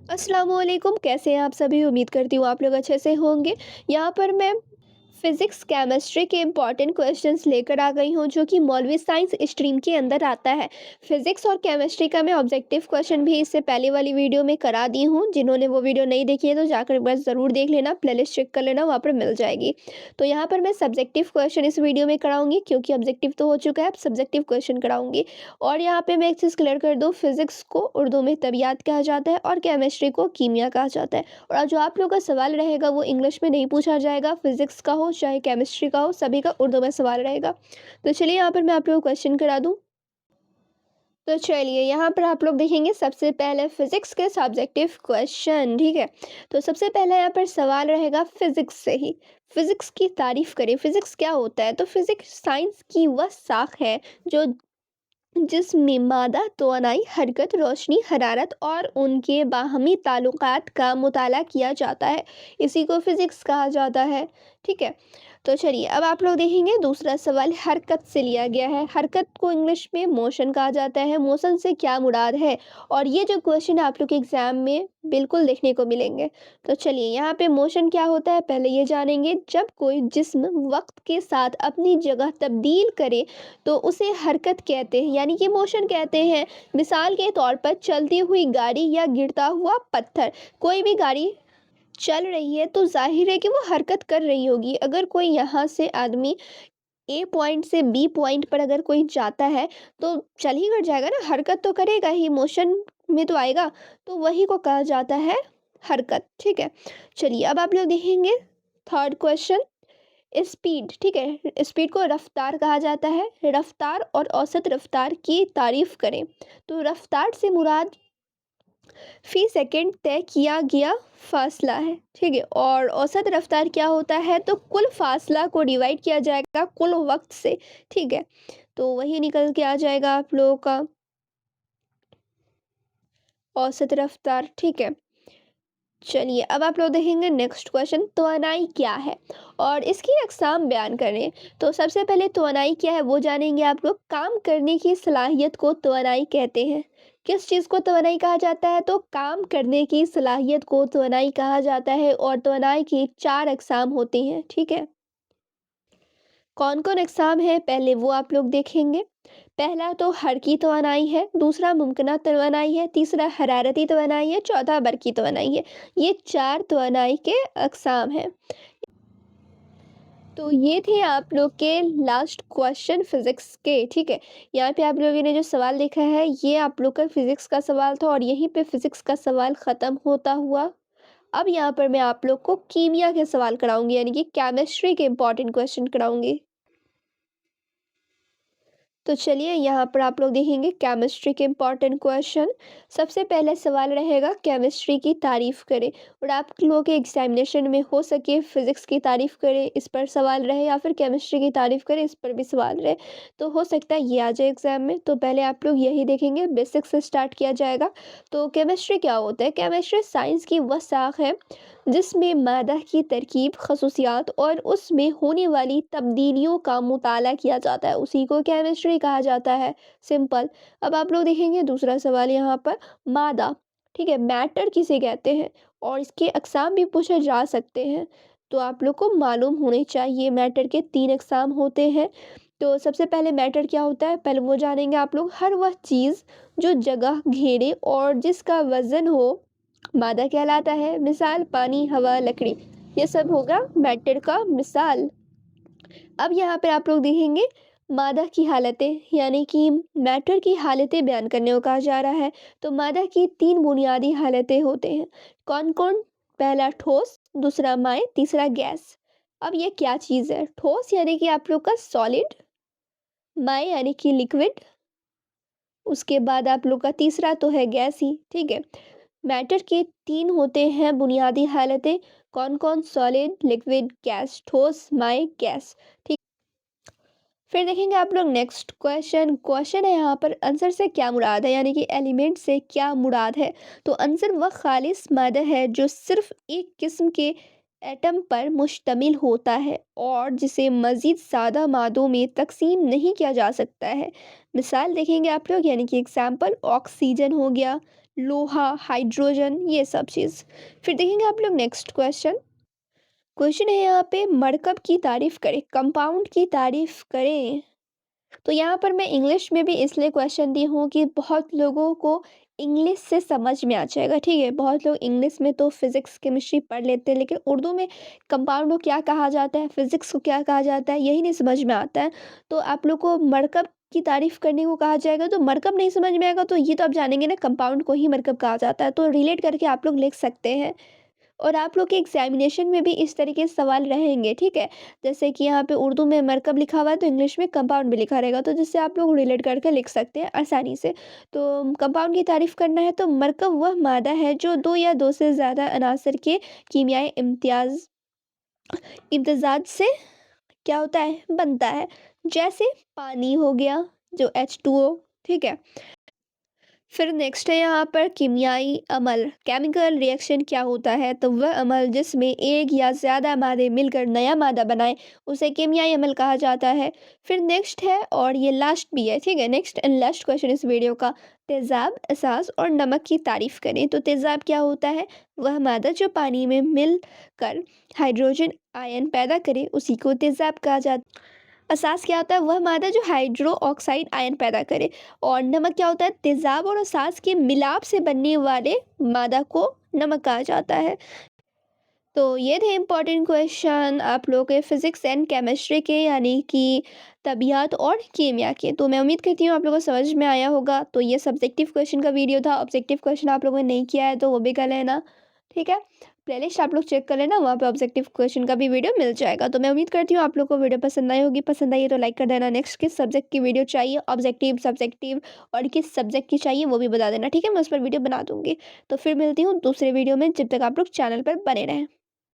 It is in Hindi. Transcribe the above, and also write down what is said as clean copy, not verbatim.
अस्सलामुअलैकुम, कैसे हैं आप सभी? उम्मीद करती हूँ आप लोग अच्छे से होंगे। यहाँ पर मैं फिज़िक्स, केमिस्ट्री के इम्पॉर्टेंट क्वेश्चंस लेकर आ गई हूँ जो कि मौलवी साइंस स्ट्रीम के अंदर आता है। फिज़िक्स और केमिस्ट्री का मैं ऑब्जेक्टिव क्वेश्चन भी इससे पहले वाली वीडियो में करा दी हूँ। जिन्होंने वो वीडियो नहीं देखी है तो जाकर एक बार ज़रूर देख लेना, प्लेलिस्ट चेक कर लेना, वहाँ पर मिल जाएगी। तो यहाँ पर मैं सब्जेक्टिव क्वेश्चन इस वीडियो में कराऊँगी क्योंकि ऑब्जेक्टिव तो हो चुका है, अब सब्जेक्टिव क्वेश्चन कराऊँगी। और यहाँ पे मैं एक चीज़ क्लियर कर दूँ, फिज़िक्स को उर्दू में तबियात कहा जाता है और केमिस्ट्री को कीमिया कहा जाता है। और जो आप लोगों का सवाल रहेगा वो इंग्लिश में नहीं पूछा जाएगा, फिज़िक्स का हो चाहे केमिस्ट्री का हो, सभी का उर्दू में सवाल रहेगा। तो चलिए यहाँ पर मैं आप लोगों को क्वेश्चन करा दूँ। तो चलिए यहाँ पर आप लोग देखेंगे सबसे पहले फिज़िक्स के सब्जेक्टिव क्वेश्चन, ठीक है? तो सबसे पहला यहाँ पर सवाल रहेगा फिज़िक्स से ही। फिज़िक्स की तारीफ़ करें, फिज़िक्स क्या होता है? तो फिज़िक्स साइंस की वह शाख है जो जिसमें मादा, तवानाई, हरकत, रोशनी, हरारत और उनके बाहमी ताल्लुकात का मुताला किया जाता है। इसी को फिज़िक्स कहा जाता है, ठीक है? तो चलिए अब आप लोग देखेंगे दूसरा सवाल हरकत से लिया गया है। हरकत को इंग्लिश में मोशन कहा जाता है। मोशन से क्या मुराद है? और ये जो क्वेश्चन आप लोग के एग्ज़ाम में बिल्कुल देखने को मिलेंगे। तो चलिए यहाँ पे मोशन क्या होता है पहले ये जानेंगे। जब कोई जिस्म वक़्त के साथ अपनी जगह तब्दील करे तो उसे हरकत कहते हैं, यानी कि मोशन कहते हैं। मिसाल के तौर पर चलती हुई गाड़ी या गिरता हुआ पत्थर। कोई भी गाड़ी चल रही है तो ज़ाहिर है कि वो हरकत कर रही होगी। अगर कोई यहाँ से आदमी ए पॉइंट से बी पॉइंट पर अगर कोई जाता है तो चल ही कर जाएगा ना, हरकत तो करेगा ही, मोशन में तो आएगा। तो वही को कहा जाता है हरकत, ठीक है? चलिए अब आप लोग देखेंगे थर्ड क्वेश्चन स्पीड, ठीक है? स्पीड को रफ्तार कहा जाता है। रफ्तार और औसत रफ्तार की तारीफ करें। तो रफ्तार से मुराद फी सेकंड तय किया गया फासला है, ठीक है? और औसत रफ्तार क्या होता है? तो कुल फासला को डिवाइड किया जाएगा कुल वक्त से, ठीक है? तो वही निकल के आ जाएगा आप लोगों का औसत रफ्तार, ठीक है? चलिए अब आप लोग देखेंगे नेक्स्ट क्वेश्चन तवानाई क्या है और इसकी अक़साम बयान करें। तो सबसे पहले तवानाई क्या है वो जानेंगे आप लोग। काम करने की सलाहियत को तवानाई कहते हैं। किस चीज़ को तवानाई कहा जाता है? तो काम करने की सलाहियत को तवानाई कहा जाता है और तवानाई की चार अक़साम होती हैं, ठीक है? कौन कौन अक़साम है पहले वो आप लोग देखेंगे। पहला तो हरकी तवानाई है, दूसरा मुमकिना तवानाई है, तीसरा हरारती तवानाई है, चौथा बरकी तवानाई है। ये चार तवानाई के अक़साम हैं। तो ये थे आप लोग के लास्ट क्वेश्चन फिज़िक्स के, ठीक है? यहाँ पे आप लोगों ने जो सवाल देखा है ये आप लोग का फिज़िक्स का सवाल था और यहीं पे फिज़िक्स का सवाल ख़त्म होता हुआ अब यहाँ पर मैं आप लोग को कीमिया के सवाल कराऊंगी, यानी कि केमिस्ट्री के इंपॉर्टेंट क्वेश्चन कराऊंगी। तो चलिए यहाँ पर आप लोग देखेंगे केमिस्ट्री के इम्पॉर्टेंट क्वेश्चन। सबसे पहले सवाल रहेगा केमिस्ट्री की तारीफ़ करें। और आप लोगों के एग्जामिनेशन में हो सके फिज़िक्स की तारीफ़ करें इस पर सवाल रहे या फिर केमिस्ट्री की तारीफ़ करें इस पर भी सवाल रहे। तो हो सकता है ये आ जाए एग्ज़ाम में। तो पहले आप लोग यही देखेंगे, बेसिक्स से स्टार्ट किया जाएगा। तो केमिस्ट्री क्या होता है? केमिस्ट्री साइंस की वह शाख है जिसमें मादा की तरकीब, खसूसियात और उसमें होने वाली तब्दीलियों का मुताला किया जाता है, उसी को केमिस्ट्री कहा जाता है, सिंपल। अब आप लोग देखेंगे दूसरा सवाल यहाँ पर मादा, ठीक है? मैटर किसे कहते हैं और इसके अक़साम भी पूछे जा सकते हैं। तो आप लोग को मालूम होने चाहिए मैटर के तीन अक़साम होते हैं। तो सबसे पहले मैटर क्या होता है पहले वो जानेंगे आप लोग। हर वह चीज़ जो जगह घेरे और जिसका वज़न हो मादा कहलाता है। मिसाल पानी, हवा, लकड़ी, ये सब होगा मैटर का मिसाल। अब यहाँ पे आप लोग देखेंगे मादा की हालतें, यानी कि मैटर की हालतें बयान करने को कहा जा रहा है। तो मादा की तीन बुनियादी हालतें होते हैं। कौन कौन? पहला ठोस, दूसरा माय, तीसरा गैस। अब ये क्या चीज़ है? ठोस यानी कि आप लोग का सॉलिड, माय यानी कि लिक्विड, उसके बाद आप लोग का तीसरा तो है गैस ही, ठीक है? मैटर के तीन होते हैं बुनियादी हालतें। कौन कौन? सॉलिड, लिक्विड, गैस, ठोस, माय, गैस, ठीक। फिर देखेंगे आप लोग नेक्स्ट क्वेश्चन। क्वेश्चन है यहाँ पर आंसर से क्या मुराद है, यानी कि एलिमेंट से क्या मुराद है। तो आंसर वह खालिस मादा है जो सिर्फ एक किस्म के एटम पर मुश्तमिल होता है और जिसे मज़ीद सादा मादों में तकसीम नहीं किया जा सकता है। मिसाल देखेंगे आप लोग, यानी कि एग्जाम्पल ऑक्सीजन हो गया, लोहा, हाइड्रोजन, ये सब चीज़। फिर देखेंगे आप लोग नेक्स्ट क्वेश्चन। क्वेश्चन है यहाँ पे, मरकब की तारीफ करें, कंपाउंड की तारीफ करें। तो यहाँ पर मैं इंग्लिश में भी इसलिए क्वेश्चन दी हूँ कि बहुत लोगों को इंग्लिश से समझ में आ जाएगा, ठीक है। बहुत लोग इंग्लिश में तो फिजिक्स केमिस्ट्री पढ़ लेते हैं, लेकिन उर्दू में कंपाउंड को क्या कहा जाता है, फिजिक्स को क्या कहा जाता है, यही नहीं समझ में आता है। तो आप लोग को मरकब की तारीफ करने को कहा जाएगा, तो मरकब नहीं समझ में आएगा, तो ये तो आप जानेंगे ना, कंपाउंड को ही मरकब कहा जाता है, तो रिलेट करके आप लोग लिख सकते हैं। और आप लोग के एग्जामिनेशन में भी इस तरीके से सवाल रहेंगे, ठीक है। जैसे कि यहाँ पे उर्दू में मरकब लिखा हुआ है, तो इंग्लिश में कंपाउंड भी लिखा रहेगा, तो जिससे आप लोग रिलेट करके लिख सकते हैं आसानी से। तो कंपाउंड की तारीफ करना है, तो मरकब वह मादा है जो दो या दो से ज़्यादा अनासर के कीमियाई इम्तजाज से क्या होता है, बनता है। जैसे पानी हो गया, जो H2O, ठीक है। फिर नेक्स्ट है यहाँ पर कीमियाई अमल, केमिकल रिएक्शन क्या होता है, तो वह अमल जिसमें एक या ज़्यादा मादे मिलकर नया मादा बनाए उसे कीमियाई अमल कहा जाता है। फिर नेक्स्ट है, और ये लास्ट भी है, ठीक है, नेक्स्ट एंड लास्ट क्वेश्चन इस वीडियो का। तेज़ाब, एसास और नमक की तारीफ करें। तो तेज़ाब क्या होता है, वह मादा जो पानी में मिल कर हाइड्रोजन आयन पैदा करे उसी को तेज़ाब कहा जाता है। असास क्या होता है, वह मादा जो हाइड्रो ऑक्साइड आयन पैदा करे। और नमक क्या होता है, तेजाब और असास के मिलाप से बनने वाले मादा को नमक कहा जाता है। तो ये थे इम्पोर्टेंट क्वेश्चन आप लोगों के फिजिक्स एंड केमिस्ट्री के, यानी कि तबीयत और कीमिया के। तो मैं उम्मीद करती हूँ आप लोगों को समझ में आया होगा। तो ये सब्जेक्टिव क्वेश्चन का वीडियो था, ऑब्जेक्टिव क्वेश्चन आप लोगों ने नहीं किया है तो वो भी कर लेना, ठीक है। प्लेलिस्ट आप लोग चेक कर लेना, वहाँ पे ऑब्जेक्टिव क्वेश्चन का भी वीडियो मिल जाएगा। तो मैं उम्मीद करती हूँ आप लोग को वीडियो पसंद आई होगी। पसंद आई है तो लाइक कर देना। नेक्स्ट किस सब्जेक्ट की वीडियो चाहिए, ऑब्जेक्टिव, सब्जेक्टिव और किस सब्जेक्ट की चाहिए वो भी बता देना, ठीक है। मैं उस पर वीडियो बना दूंगी। तो फिर मिलती हूँ दूसरे वीडियो में, जब तक आप लोग चैनल पर बने रहें।